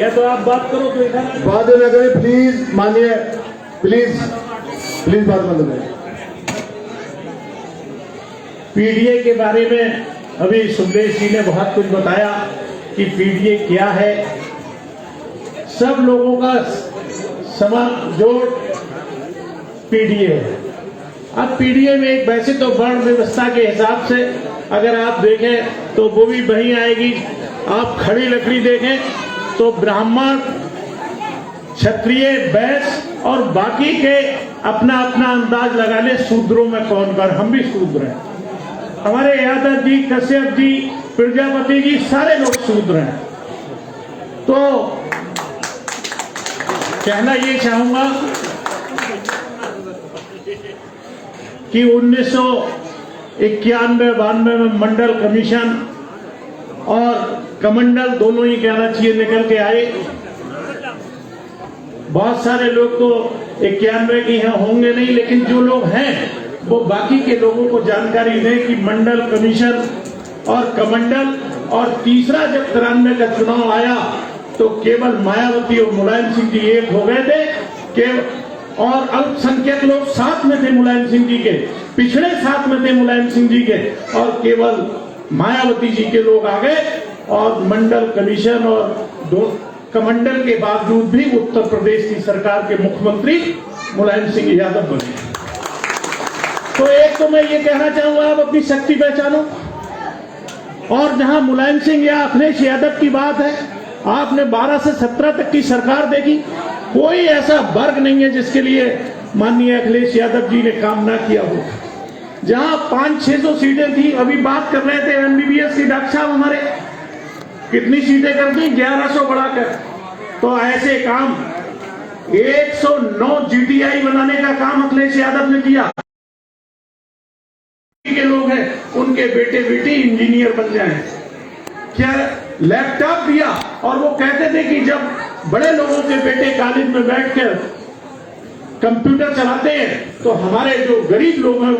या तो आप बात करो तो इधर बात न करें प्लीज, मानिए प्लीज, प्लीज बात बंद करें। पीडीए के बारे में अभी सुखदेव जी ने बहुत कुछ बताया कि पीडीए क्या है। सब लोगों का समाजोड़ पीडीए है। अब पीडीए में एक वैसे तो वर्ण व्यवस्था के हिसाब से अगर आप देखें तो वो भी वही आएगी। आप खड़ी लकड़ी देखें तो ब्राह्मण, क्षत्रिय, वैश्य और बाकी के अपना अपना अंदाज लगा ले शूद्रों में कौन कर। हम भी शूद्र हैं। हमारे यादव जी, कश्यप जी, प्रजापति जी सारे लोग शूद्र हैं। तो कहना ये चाहूंगा कि 1991-92 में मंडल कमीशन और कमंडल दोनों ही कहना चाहिए निकल के आए। बहुत सारे लोग तो 91 की हैं होंगे नहीं, लेकिन जो लोग हैं वो बाकी के लोगों को जानकारी दें कि मंडल कमीशन और कमंडल, और तीसरा जब 93 का चुनाव आया तो केवल मायावती और मुलायम सिंह जी एक हो गए थे और अल्पसंख्यक लोग साथ में थे मुलायम सिंह जी के, पिछड़े साथ में थे मुलायम सिंह जी के, और केवल मायावती जी के लोग आ गए और मंडल कमीशन और कमंडल के बावजूद भी उत्तर प्रदेश की सरकार के मुख्यमंत्री मुलायम सिंह यादव बने। तो एक तो मैं ये कहना चाहूंगा आप अपनी शक्ति पहचानो। और जहां मुलायम सिंह या अखिलेश यादव की बात है, आपने 12 से 17 तक की सरकार देखी, कोई ऐसा वर्ग नहीं है जिसके लिए माननीय अखिलेश यादव जी ने काम ना किया हो। जहां 500-600 सीटें थी, अभी बात कर रहे थे एमबीबीएस की डॉक्टर साहब हमारे, कितनी सीटें कर दी? 1100 बढ़ाकर। तो ऐसे काम 109 जीटीआई बनाने का काम अखिलेश यादव ने किया। के लोग हैं उनके बेटे बेटी इंजीनियर बन जाएं। क्या लैपटॉप दिया, और वो कहते थे कि जब बड़े लोगों के बेटे कॉलेज में बैठकर कंप्यूटर चलाते हैं तो हमारे जो गरीब लोग हैं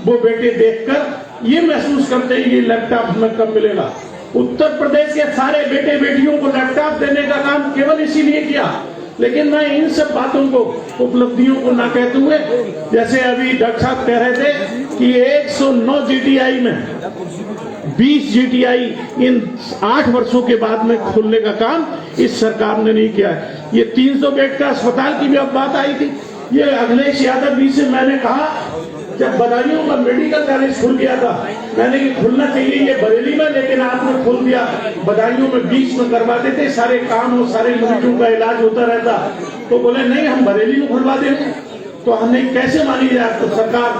वो बेटे देखकर ये महसूस करते हैं ये लैपटॉप हमें कब मिलेगा। उत्तर प्रदेश के सारे बेटे बेटियों को लैपटॉप देने का काम केवल इसीलिए किया। लेकिन मैं इन सब बातों को, उपलब्धियों को ना कहते हुए, जैसे अभी डॉक्टर साहब कह रहे थे कि 109 जीटीआई में 20 जीटीआई इन 8 वर्षों के बाद में खोलने का काम इस सरकार ने नहीं किया है। ये 300 बेड का अस्पताल की भी अब बात आई थी, ये अखिलेश यादव जी से मैंने कहा जब बदायूं में मेडिकल कॉलेज खुल गया था, मैंने कि खुलना चाहिए ये बरेली में, लेकिन आपने खोल दिया। बदायूं में बीच में करवा देते सारे काम और सारे मरीजों का इलाज होता रहता। तो बोले नहीं हम बरेली में खुलवा देंगे। तो हमने कैसे मानी जाए, तो सरकार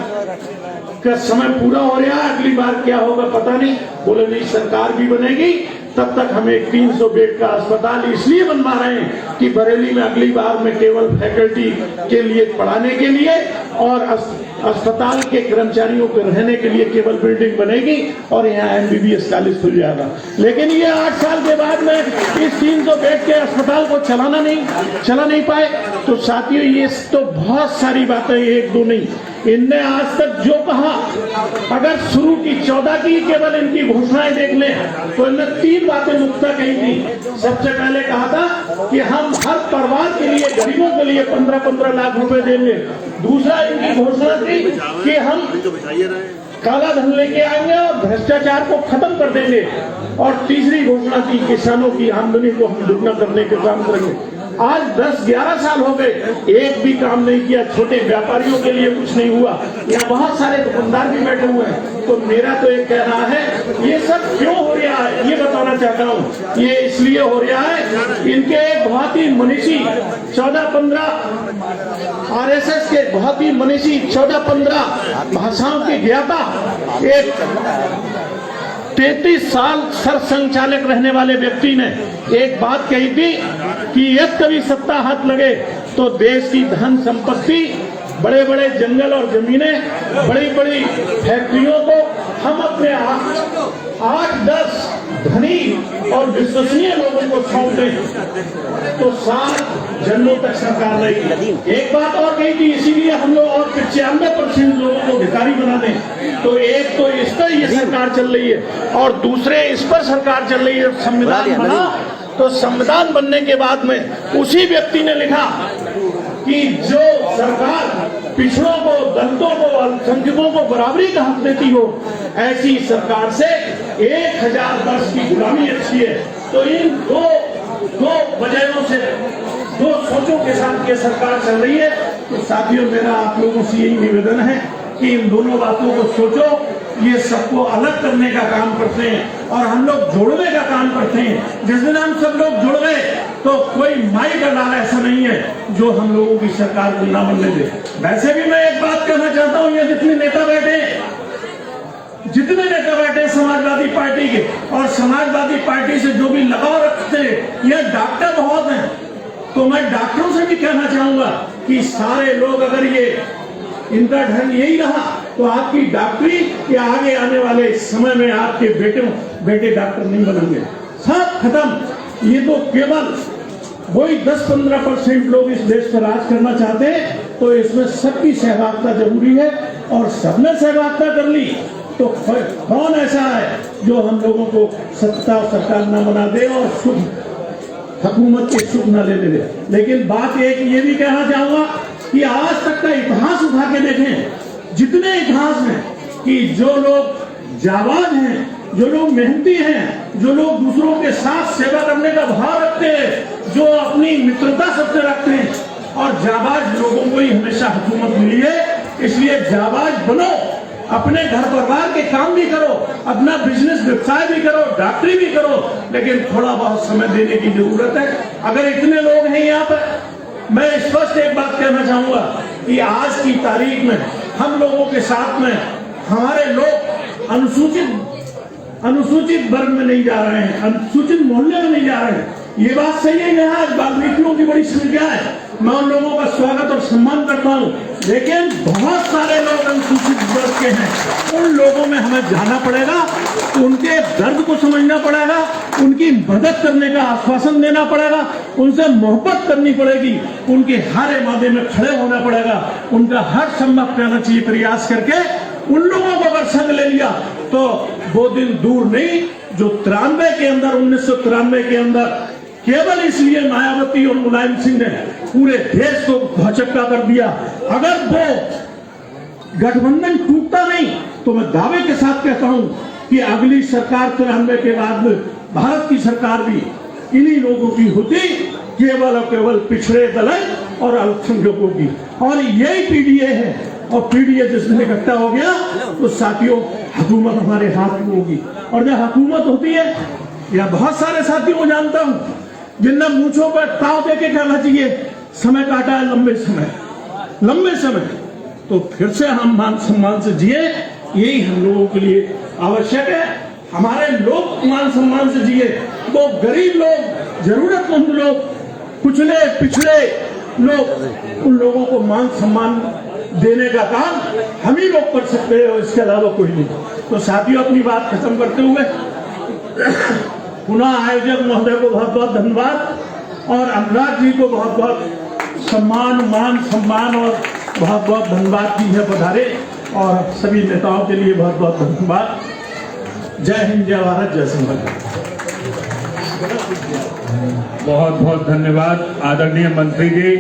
का समय पूरा हो रहा है, अगली बार क्या होगा पता नहीं। बोले नहीं सरकार भी बनेगी तब तक हमें 300 बेड का अस्पताल इसलिए बनवा रहे हैं कि बरेली में अगली बार में केवल फैकल्टी के लिए पढ़ाने के लिए और अस्पताल के कर्मचारियों के रहने के लिए केवल बिल्डिंग बनेगी और यहाँ एमबीबीएस कॉलेज खुल जाएगा। लेकिन ये 8 साल के बाद में इस 300 बेड के अस्पताल को चला नहीं पाए। तो साथियों ये तो बहुत सारी बातें, एक दो नहीं, इनने आज तक जो कहा, अगर शुरू की 14 की केवल इनकी घोषणाएं देख लें तो इनने 3 बातें मुख्य कही थी। सबसे पहले कहा था कि हम हर परिवार के लिए, गरीबों के लिए 15-15 लाख रुपए देंगे। दूसरा इनकी घोषणा थी कि हम काला धन लेके आएंगे और भ्रष्टाचार को खत्म कर देंगे। और तीसरी घोषणा थी किसानों की आमदनी को हम दुगना करने के काम करेंगे। आज 10-11 साल हो गए, एक भी काम नहीं किया। छोटे व्यापारियों के लिए कुछ नहीं हुआ। यहाँ बहुत सारे दुकानदार भी बैठे हुए हैं। तो मेरा तो एक कहना है, ये सब क्यों हो रहा है ये बताना चाहता हूँ। ये इसलिए हो रहा है, इनके एक बहुत ही मनीषी 14-15 आरएसएस के बहुत ही मनीषी 14-15 भाषाओं के ज्ञाता, एक 33 साल सर संचालक रहने वाले व्यक्ति ने एक बात कही थी कि यदि कभी सत्ता हाथ लगे तो देश की धन संपत्ति, बड़े बड़े जंगल और जमीनें, बड़ी बड़ी फैक्ट्रियों को हम अपने 8-10 धनी और विश्वसनीय लोगों को सौंप दें। तो 7 जन्मों तक सरकार रहेगी। एक बात और कही थी, इसीलिए हम लोग और 95% लोगों को भिखारी बना दें। तो एक तो इस पर ये सरकार चल रही है और दूसरे इस पर सरकार चल रही है। संविधान बना तो संविधान बनने के बाद में उसी व्यक्ति ने लिखा कि जो सरकार पिछड़ों को, दलितों को, अल्पसंख्यकों को बराबरी का हक देती हो, ऐसी सरकार से 1000 वर्ष की गुलामी अच्छी है। तो इन दो वजहों से, दो सोचों के साथ ये सरकार चल रही है। तो साथियों, मेरा आप लोगों से यही निवेदन है कि इन दोनों बातों को सोचो। ये सबको अलग करने का काम करते हैं और हम लोग जोड़ने का काम करते हैं। जिस दिन हम सब लोग जुड़ गए तो कोई माई का लाल ऐसा नहीं है जो हम लोगों की सरकार को ना बनने दे। वैसे भी मैं एक बात कहना चाहता हूँ, ये जितने नेता बैठे समाजवादी पार्टी के, और समाजवादी पार्टी से जो भी लगाव रखते हैं, ये डॉक्टर बहुत हैं। तो मैं डॉक्टरों से भी कहना चाहूंगा कि सारे लोग, अगर ये इनका ढंग यही रहा तो आपकी डॉक्टरी के आगे आने वाले समय में आपके बेटे डॉक्टर नहीं बनेंगे। सब खत्म। ये तो केवल वही 10-15% लोग इस देश पर राज करना चाहते हैं। तो इसमें सबकी सहभागिता जरूरी है, और सबने सहभागिता कर ली तो कौन ऐसा है जो हम लोगों को सत्ता और सरकार न बना दे और सुख हुकूमत के सुख न लेने दे। लेकिन बात एक ये भी कहना चाहूंगा कि आज तक का इतिहास उठा के देखें, जितने इतिहास में, कि जो लोग जाबाज हैं, जो लोग मेहनती हैं, जो लोग दूसरों के साथ सेवा करने का भाव रखते हैं, जो अपनी मित्रता सबसे रखते हैं, और जाबाज लोगों को ही हमेशा हुकूमत मिली है। इसलिए जाबाज बनो, अपने घर परिवार के काम भी करो, अपना बिजनेस व्यवसाय भी करो, डॉक्टरी भी करो, लेकिन थोड़ा बहुत समय देने की जरूरत है। अगर इतने लोग हैं यहाँ पर, मैं स्पष्ट एक बात कहना चाहूंगा कि आज की तारीख में हम लोगों के साथ में हमारे लोग अनुसूचित वर्ग में नहीं जा रहे हैं, अनुसूचित मोहल्ले में नहीं जा रहे हैं। ये बात सही है, यहाँ आज वाल्मीकियों की बड़ी संख्या है, मैं उन लोगों का स्वागत और सम्मान करता हूँ। लेकिन बहुत सारे लोग अनुसूचित वर्ग के हैं, उन लोगों में हमें जाना पड़ेगा, उनके दर्द को समझना पड़ेगा, उनकी मदद करने का आश्वासन देना पड़ेगा, उनसे मोहब्बत करनी पड़ेगी, उनके हर मादे में खड़े होना पड़ेगा, उनका हर संभव करना चाहिए प्रयास करके। उन लोगों को अगर संग ले लिया तो वो दिन दूर नहीं जो 1993 के अंदर केवल इसलिए मायावती और मुलायम सिंह ने पूरे देश को भौचक्का कर दिया। अगर वो गठबंधन टूटता नहीं तो मैं दावे के साथ कहता हूं कि अगली सरकार 93 के बाद भारत की सरकार भी इन्हीं लोगों की होती, केवल और केवल पिछड़े दलित और अल्पसंख्यकों की। और यही पीडीए है, और पीडीए जिस दिन इकट्ठा हो गया तो साथियों हुकूमत हमारे हाथ में होगी। और जब हुकूमत होती है, या बहुत सारे साथियों को जानता हूं जिनने मूंछों पर ताव देके कहना चाहिए समय काटा है लंबे समय, तो फिर से हम मान सम्मान से जिए, यही हम लोगों के लिए आवश्यक है। हमारे लोग मान सम्मान से जिए, तो गरीब लोग, जरूरतमंद लोग, कुचले पिछड़े लोग, उन लोगों को मान सम्मान देने का काम हम ही लोग कर सकते हैं, और इसके अलावा कोई नहीं। तो साथियों, अपनी बात खत्म करते हुए पुनः आयोजक महोदय को बहुत बहुत धन्यवाद, और अनुराग जी को बहुत बहुत सम्मान और बहुत बहुत धन्यवाद की है पधारे, और सभी नेताओं के लिए बहुत बहुत धन्यवाद। जय हिंद, जय भारत, जय संविधान। बहुत बहुत धन्यवाद आदरणीय मंत्री जी।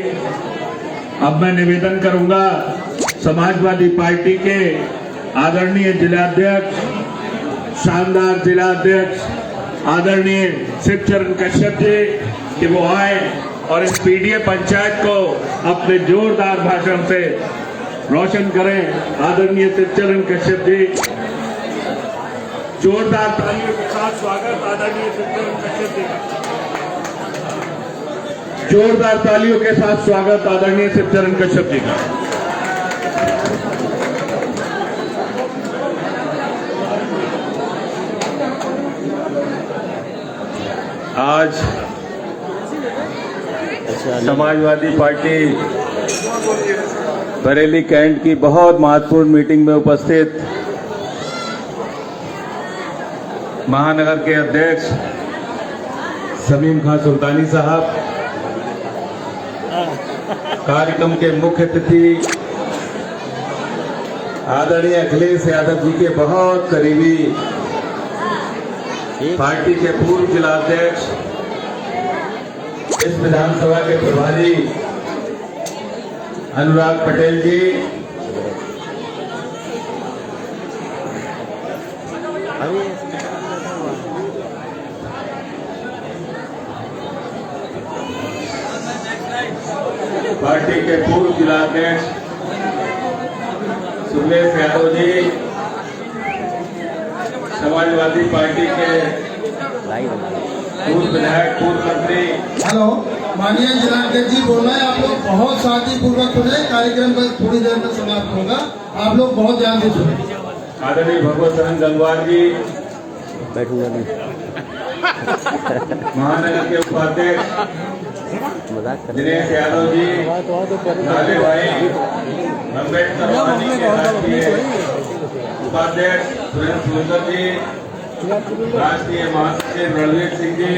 अब मैं निवेदन करूंगा समाजवादी पार्टी के आदरणीय जिलाध्यक्ष, शानदार जिलाध्यक्ष आदरणीय शिवचरण कश्यप जी कि वो आए और इस पीडीए पंचायत को अपने जोरदार भाषण से रोशन करें। आदरणीय शिवचरण कश्यप जी, जोरदार तालियों के साथ स्वागत आदरणीय शिवचरण कश्यप जी का। जोरदार तालियों के साथ स्वागत आदरणीय शिवचरण कश्यप जी का। आज समाजवादी पार्टी बरेली कैंट की बहुत महत्वपूर्ण मीटिंग में उपस्थित महानगर के अध्यक्ष समीम खान सुल्तानी साहब, कार्यक्रम के मुख्य अतिथि आदरणीय अखिलेश यादव जी के बहुत करीबी पार्टी के पूर्व जिलाध्यक्ष इस विधानसभा के प्रभारी अनुराग पटेल जी, पार्टी के पूर्व जिला अध्यक्ष सुरेश यादव जी, समाजवादी पार्टी के पूर्व विधायक, पूर्व मंत्री। हेलो, माननीय जिला अध्यक्ष जी बोल रहे हैं। आप लोग बहुत शांतिपूर्वक सुने, कार्यक्रम बस थोड़ी देर में समाप्त होगा, आप लोग बहुत ध्यान से सुने। आदरणीय भगवत सहन गंगवार जी, महानगर के उपाध्यक्ष दिनेश यादव जी, लाले भाई अम्बेडकर वाहिनी के राष्ट्रीय उपाध्यक्ष सुरेंद्र सुंदर जी, राष्ट्रीय महासचिव रणवीर सिंह जी,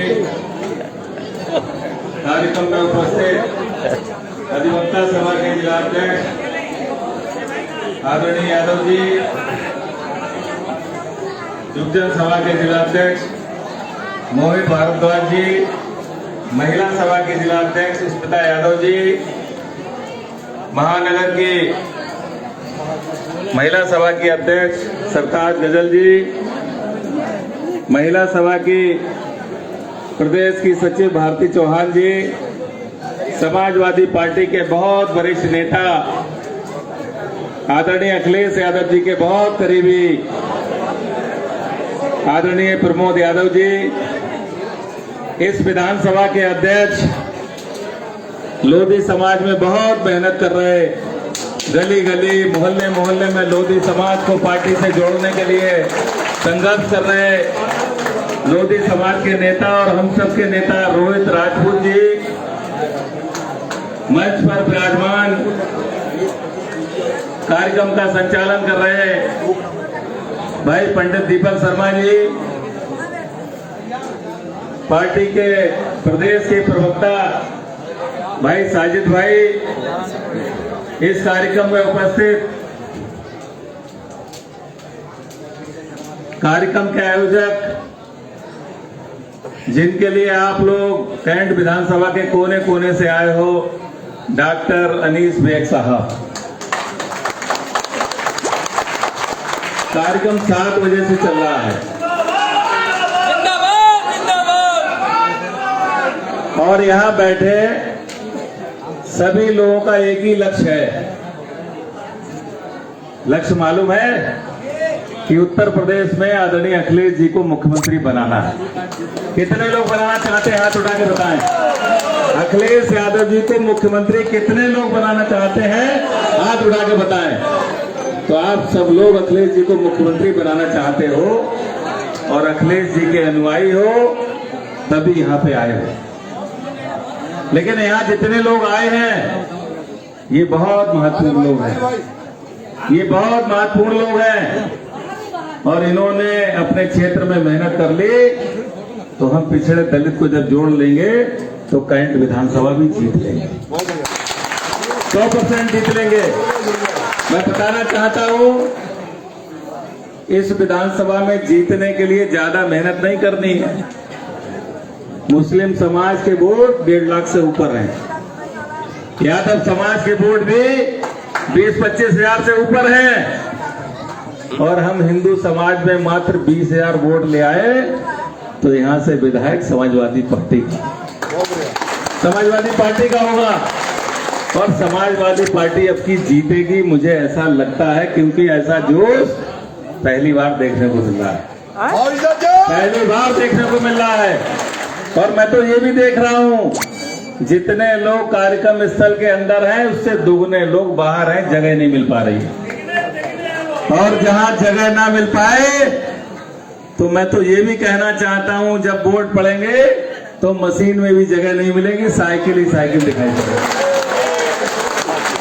कार्यक्रम में उपस्थित अधिवक्ता सभा के जिलाध्यक्ष आदरणीय यादव जी, युवजन सभा के जिलाध्यक्ष मोहित भारद्वाज जी, महिला सभा के जिलाध्यक्ष स्मिता यादव जी, महानगर की महिला सभा की अध्यक्ष सरताज गजल जी, महिला सभा की प्रदेश की सचिव भारती चौहान जी, समाजवादी पार्टी के बहुत वरिष्ठ नेता आदरणीय अखिलेश यादव जी के बहुत करीबी आदरणीय प्रमोद यादव जी, इस विधानसभा के अध्यक्ष, लोधी समाज में बहुत मेहनत कर रहे, गली गली मोहल्ले मोहल्ले में लोधी समाज को पार्टी से जोड़ने के लिए संघर्ष कर रहे लोधी समाज के नेता और हम सब के नेता रोहित राजपूत जी, मंच पर विराजमान कार्यक्रम का संचालन कर रहे भाई पंडित दीपक शर्मा जी, पार्टी के प्रदेश के प्रवक्ता भाई साजिद भाई, इस कार्यक्रम में उपस्थित कार्यक्रम के आयोजक, जिनके लिए आप लोग कैंट विधानसभा के कोने कोने से आए हो, डॉक्टर अनीस बेग साहब। कार्यक्रम 7 बजे से चल रहा है और यहां बैठे सभी लोगों का एक ही लक्ष्य है। लक्ष्य मालूम है कि उत्तर प्रदेश में आदरणीय अखिलेश जी को मुख्यमंत्री बनाना है। कितने लोग बनाना चाहते हैं, हाथ उठा के बताएं। अखिलेश यादव जी को मुख्यमंत्री कितने लोग बनाना चाहते हैं, हाथ उठा के बताएं। तो आप सब लोग अखिलेश जी को मुख्यमंत्री बनाना चाहते हो और अखिलेश जी के अनुयायी हो, तभी यहाँ पे आए हो। लेकिन यहाँ जितने लोग आए हैं, ये बहुत महत्वपूर्ण लोग हैं, ये बहुत महत्वपूर्ण लोग हैं और इन्होंने अपने क्षेत्र में मेहनत कर ली। तो हम पिछड़े दलित को जब जोड़ लेंगे तो कैंट विधानसभा भी जीत लेंगे, 100% जीत लेंगे। मैं बताना चाहता हूं, इस विधानसभा में जीतने के लिए ज्यादा मेहनत नहीं करनी है। मुस्लिम समाज के वोट 1.5 लाख से ऊपर हैं, यादव समाज के वोट भी 20-25 हजार से ऊपर हैं और हम हिंदू समाज में मात्र 20,000 वोट ले आए। तो यहां से विधायक समाजवादी पार्टी का होगा और समाजवादी पार्टी अब की जीतेगी, मुझे ऐसा लगता है, क्योंकि ऐसा जोश पहली बार देखने को मिल रहा है, पहली बार देखने को मिल रहा है। और मैं तो ये भी देख रहा हूं, जितने लोग कार्यक्रम स्थल के अंदर हैं, उससे दुगने लोग बाहर हैं, जगह नहीं मिल पा रही है। और जहां जगह ना मिल पाए तो मैं तो ये भी कहना चाहता हूं, जब वोट पड़ेंगे तो मशीन में भी जगह नहीं मिलेगी, साइकिल ही साइकिल दिखाई देगी।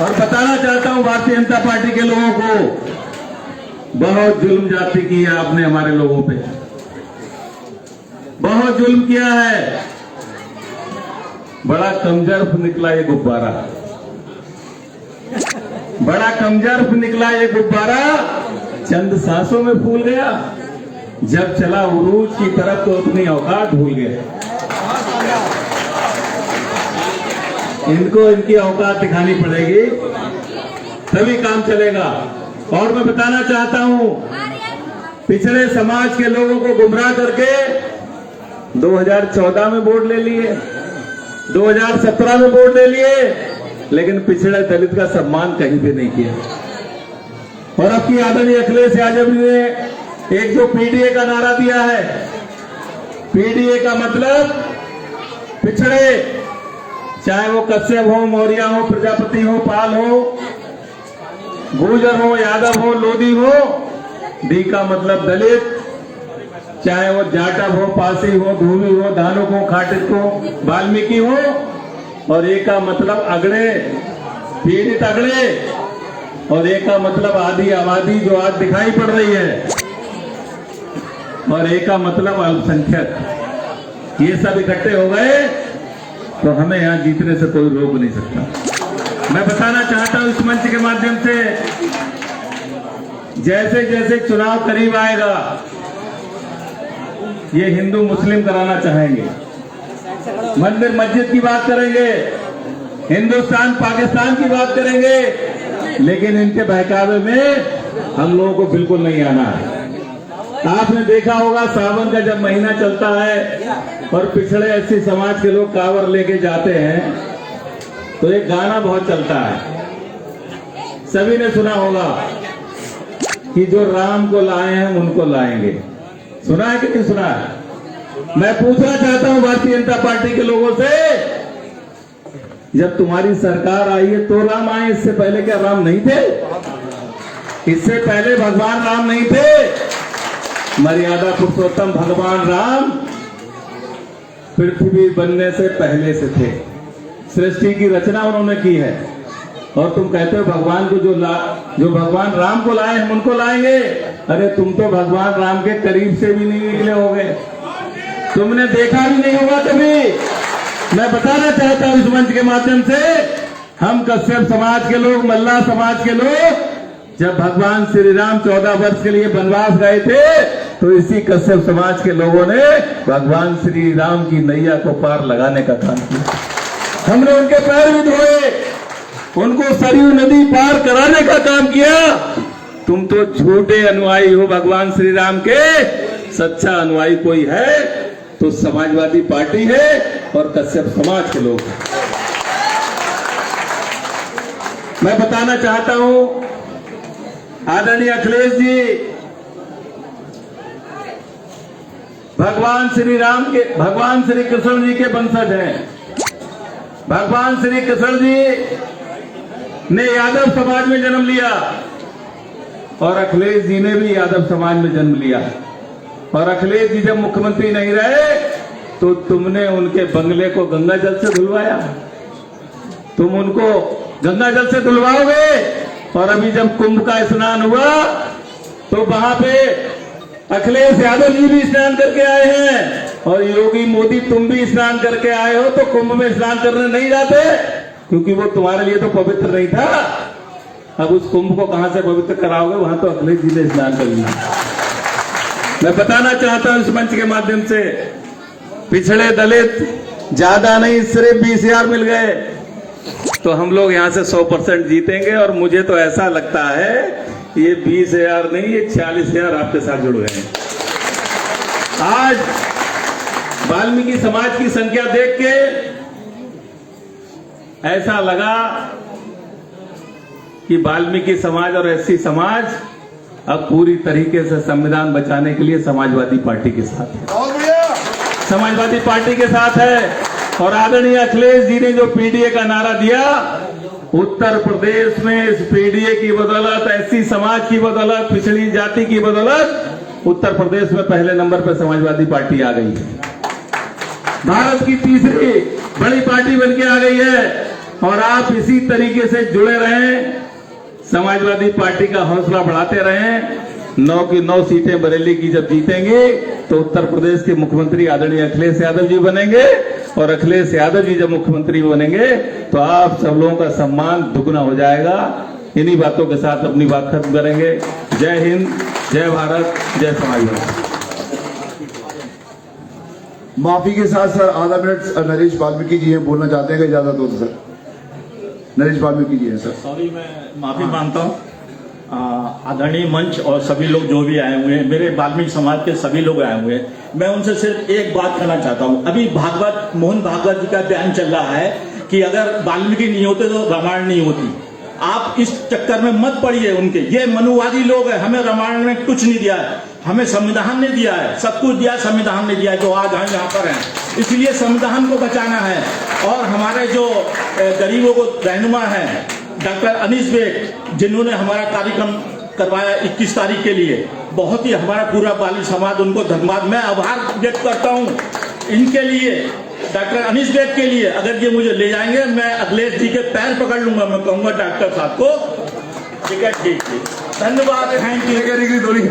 और बताना चाहता हूं भारतीय जनता पार्टी के लोगों को, बहुत जुल्म जाति की है आपने हमारे लोगों पे, बहुत जुल्म किया है। बड़ा कमजोर निकला ये गुब्बारा, बड़ा कमजोर निकला ये गुब्बारा, चंद सांसों में फूल गया, जब चला उरूज की तरफ तो अपनी औकात भूल गया। इनको इनकी औकात दिखानी पड़ेगी, तभी काम चलेगा। और मैं बताना चाहता हूं, पिछड़े समाज के लोगों को गुमराह करके 2014 में वोट ले लिए, 2017 में वोट ले लिए, लेकिन पिछड़े दलित का सम्मान कहीं भी नहीं किया। और अब की आदरणीय अखिलेश यादव जी ने एक जो पीडीए का नारा दिया है, पीडीए का मतलब पिछड़े, चाहे वो कश्यप हो, मौर्य हो, प्रजापति हो, पाल हो, गुर्जर हो, यादव हो, लोधी हो। डी का मतलब दलित, चाहे वो जाटव हो, पासी हो, धूमी हो, धानुक हो, खाटिक हो, वाल्मीकि हो। और ए का मतलब अगड़े, पीड़ित अगड़े। और ए का मतलब आधी आबादी जो आज दिखाई पड़ रही है। और ए का मतलब अल्पसंख्यक। ये सब इकट्ठे हो गए तो हमें यहां जीतने से कोई रोक नहीं सकता। मैं बताना चाहता हूं इस मंच के माध्यम से, जैसे जैसे चुनाव करीब आएगा, ये हिंदू मुस्लिम कराना चाहेंगे, मंदिर मस्जिद की बात करेंगे, हिंदुस्तान पाकिस्तान की बात करेंगे, लेकिन इनके बहकावे में हम लोगों को बिल्कुल नहीं आना है। आपने देखा होगा सावन का जब महीना चलता है और पिछड़े एससी समाज के लोग कांवर लेके जाते हैं तो एक गाना बहुत चलता है, सभी ने सुना होगा कि जो राम को लाए हैं उनको लाएंगे। सुना है कि नहीं सुना है? मैं पूछना चाहता हूं भारतीय जनता पार्टी के लोगों से, जब तुम्हारी सरकार आई है तो राम आए, इससे पहले क्या राम नहीं थे? इससे पहले भगवान राम नहीं थे? मर्यादा पुरुषोत्तम भगवान राम पृथ्वी बनने से पहले से थे, सृष्टि की रचना उन्होंने की है। और तुम कहते हो भगवान को जो भगवान राम को लाए हम उनको लाएंगे। अरे तुम तो भगवान राम के करीब से भी नहीं निकले होगे, तुमने देखा भी नहीं होगा कभी। मैं बताना चाहता हूं इस मंच के माध्यम से, हम कश्यप समाज के लोग, मल्ला समाज के लोग, जब भगवान श्री राम 14 वर्ष के लिए वनवास गए थे तो इसी कश्यप समाज के लोगों ने भगवान श्री राम की नैया को पार लगाने का काम किया। हमने उनके पैर भी धोए, उनको सरयू नदी पार कराने का काम किया। तुम तो झूठे अनुयायी हो भगवान श्री राम के। सच्चा अनुयायी कोई है तो समाजवादी पार्टी है और कश्यप समाज के लोग हैं। मैं बताना चाहता हूं आदरणीय अखिलेश जी, भगवान श्री राम के, भगवान श्री कृष्ण जी के वंशज हैं। भगवान श्री कृष्ण जी ने यादव समाज में जन्म लिया और अखिलेश जी ने भी यादव समाज में जन्म लिया। और अखिलेश जी जब मुख्यमंत्री नहीं रहे तो तुमने उनके बंगले को गंगा जल से धुलवाया। तुम उनको गंगा जल से धुलवाओगे। और अभी जब कुंभ का स्नान हुआ तो वहां पे अखिलेश यादव जी भी स्नान करके आए हैं और योगी मोदी तुम भी स्नान करके आए हो। तो कुंभ में स्नान करने नहीं जाते क्योंकि वो तुम्हारे लिए तो पवित्र नहीं था। अब उस कुंभ को कहां से पवित्र कराओगे? वहां तो अखिलेश जी ने स्नान कर लिया। मैं बताना चाहता हूं इस मंच के माध्यम से, पिछड़े दलित ज्यादा नहीं, सिर्फ 20,000 मिल गए तो हम लोग यहां से 100% जीतेंगे। और मुझे तो ऐसा लगता है ये 20,000 नहीं, ये 40,000 आपके साथ जुड़ गए हैं। आज वाल्मीकि समाज की संख्या देख के ऐसा लगा कि वाल्मीकि समाज और एससी समाज अब पूरी तरीके से संविधान बचाने के लिए समाजवादी पार्टी के साथ है, समाजवादी पार्टी के साथ है। और आदरणीय अखिलेश जी ने जो पीडीए का नारा दिया, उत्तर प्रदेश में इस पीडीए की बदौलत, एससी समाज की बदौलत, पिछड़ी जाति की बदौलत उत्तर प्रदेश में पहले नंबर पर समाजवादी पार्टी आ गई है। भारत की तीसरी बड़ी पार्टी बन के आ गई है। और आप इसी तरीके से जुड़े रहें, समाजवादी पार्टी का हौसला बढ़ाते रहें। 9 की 9 सीटें बरेली की जब जीतेंगे तो उत्तर प्रदेश के मुख्यमंत्री आदरणीय अखिलेश यादव जी बनेंगे। और अखिलेश यादव जी जब मुख्यमंत्री बनेंगे तो आप सब लोगों का सम्मान दुगना हो जाएगा। इन्हीं बातों के साथ अपनी बात खत्म करेंगे। जय हिंद, जय भारत, जय समाजवादी। माफी के साथ सर आधा मिनट नरेश वाल्मीकि जी बोलना चाहते हैं कि इजाजत हो तो सर। नरेश वाल्मीकि जी हैं सर। सॉरी, मैं माफी मांगता हूँ। आदरणीय मंच और सभी लोग जो भी आए हुए हैं, मेरे वाल्मीकि समाज के सभी लोग आए हुए हैं, मैं उनसे सिर्फ एक बात कहना चाहता हूँ। अभी मोहन भागवत जी का बयान चल रहा है कि अगर वाल्मीकि नहीं होते तो रामायण नहीं होती। आप इस चक्कर में मत पड़िए उनके। ये मनुवादी लोग हैं, हमें रामायण में कुछ नहीं दिया है, हमें संविधान ने दिया है, सब कुछ दिया संविधान ने दिया है, जो आज हम यहाँ पर हैं। इसलिए संविधान को बचाना है। और हमारे जो गरीबों को रहनुमा है डॉक्टर अनीस बेग, जिन्होंने हमारा कार्यक्रम करवाया 21 तारीख के लिए, बहुत ही हमारा पूरा बाली समाज उनको धन्यवाद, मैं आभार व्यक्त करता हूँ इनके लिए, डॉक्टर अनीस बेग के लिए। अगर ये मुझे ले जाएंगे, मैं अखिलेश जी के पैर पकड़ लूंगा, मैं कहूंगा डॉक्टर साहब को टिकट दीजिए। धन्यवाद, थैंक यू। नहीं,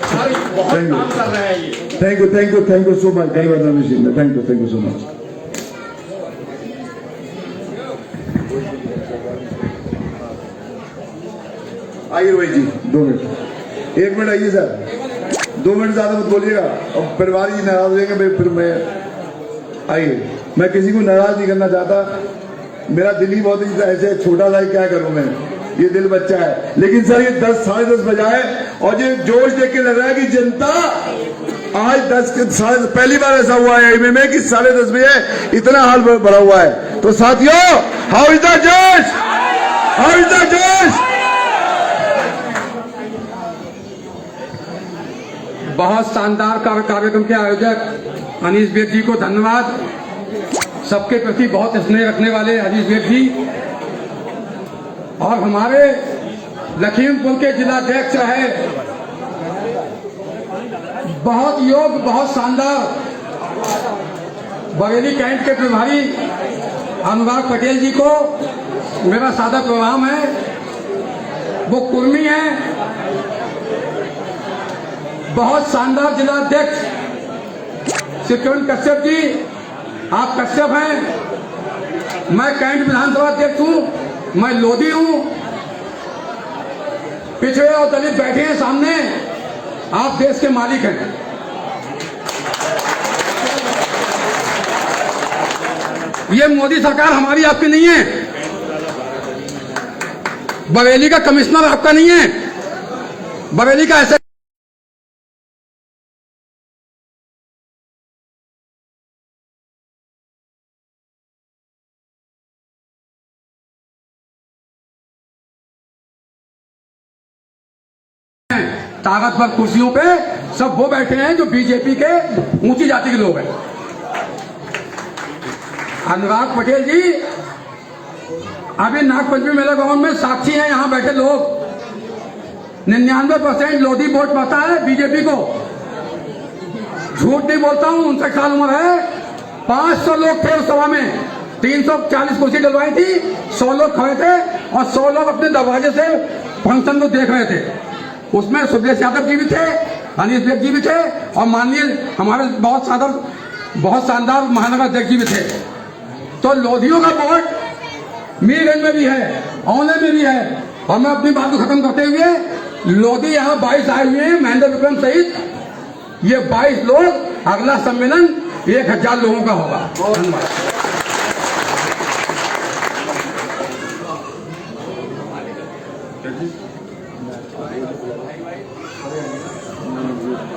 सर बहुत काम कर रहे हैं ये। Thank you so much. धन्यवाद Ramesh ji, thank you so much. आइए रोहित जी 2 मिनट, 1 मिनट आइए सर, 2 मिनट ज्यादा मत बोलिएगा, और परिवार जी नाराज हो जाएंगे फिर मैं। आइए, मैं किसी को नाराज नहीं करना चाहता, मेरा दिल ही बहुत ही ऐसे छोटा सा, क्या करूं मैं, ये दिल बच्चा है। लेकिन सर ये 10 साढ़े 10 बजाए और ये जोश देख के लग रहा है कि जनता आज 10 के साढ़े, पहली बार ऐसा हुआ है एमए में कि 10:30 बजे इतना हाल बढ़ा हुआ है। तो साथियों, हाउ इज द जोश, हाउ इज द जोश। बहुत शानदार कार्यक्रम के आयोजक अनीस बेग जी को धन्यवाद। सबके प्रति बहुत स्नेह रखने वाले अनीस बेग जी, और हमारे लखीमपुर के जिलाध्यक्ष रहे, बहुत योग्य, बहुत शानदार, बरेली कैंट के प्रभारी अनुराग पटेल जी को मेरा सादा प्रणाम है। वो कुर्मी हैं, बहुत शानदार जिलाध्यक्ष श्री किरण कश्यप जी, आप कश्यप हैं। मैं कैंट विधानसभा अध्यक्ष हूं, मैं लोधी हूं। पिछड़े और दलित बैठे हैं सामने, आप देश के मालिक हैं। ये मोदी सरकार हमारी, आपकी नहीं है। बरेली का कमिश्नर आपका नहीं है, बरेली का ऐसे ताकतवर कुर्सियों पे सब वो बैठे हैं जो बीजेपी के ऊंची जाति के लोग हैं। अनुराग पटेल जी अभी नागपंचमी मेला ग्राउंड में साक्षी हैं, यहाँ बैठे लोग। 99% लोधी वोट पड़ता है बीजेपी को, झूठ नहीं बोलता हूँ। 59 साल उम्र है। 500 लोग थे उस सभा में, 340 कुर्सी डलवाई थी, 100 लोग खड़े थे और 100 लोग अपने दरवाजे से फंक्शन को देख रहे थे। उसमें सुरेश यादव जी भी थे, अनीस बेग जी भी थे, और माननीय हमारे बहुत शानदार महानगर अध्यक्ष जी भी थे। तो लोधियों का वोट मीरगंज में भी है, औने में भी है। और मैं अपनी बात को खत्म करते हुए, लोधी यहाँ 22 आए हुए हैं, महेंद्र विक्रम सहित। ये 22 लोग, अगला सम्मेलन 1000 लोगों का होगा। धन्यवाद।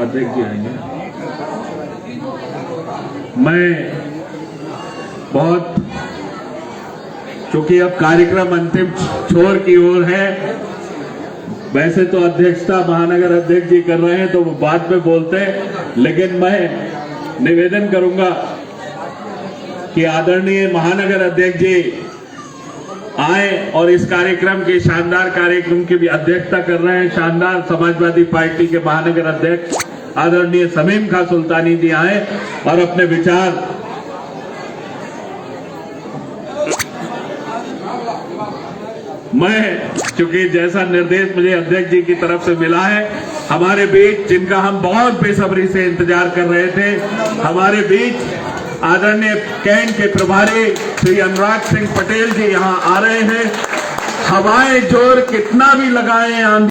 अध्यक्ष जी आएंगे। मैं बहुत, चूंकि अब कार्यक्रम अंतिम छोर की ओर है, वैसे तो अध्यक्षता महानगर अध्यक्ष जी कर रहे हैं तो वो बाद में बोलते हैं, लेकिन मैं निवेदन करूंगा कि आदरणीय महानगर अध्यक्ष जी आए और इस कार्यक्रम के शानदार कार्यक्रम की भी अध्यक्षता कर रहे हैं। शानदार समाजवादी पार्टी के महानगर अध्यक्ष आदरणीय समीम खां सुल्तानी जी आए और अपने विचार मैं, चूंकि जैसा निर्देश मुझे अध्यक्ष जी की तरफ से मिला है, हमारे बीच, जिनका हम बहुत बेसब्री से इंतजार कर रहे थे, हमारे बीच आदरणीय कैंट के प्रभारी श्री अनुराग सिंह पटेल जी यहां आ रहे हैं। हवाएं जोर कितना भी लगाएं,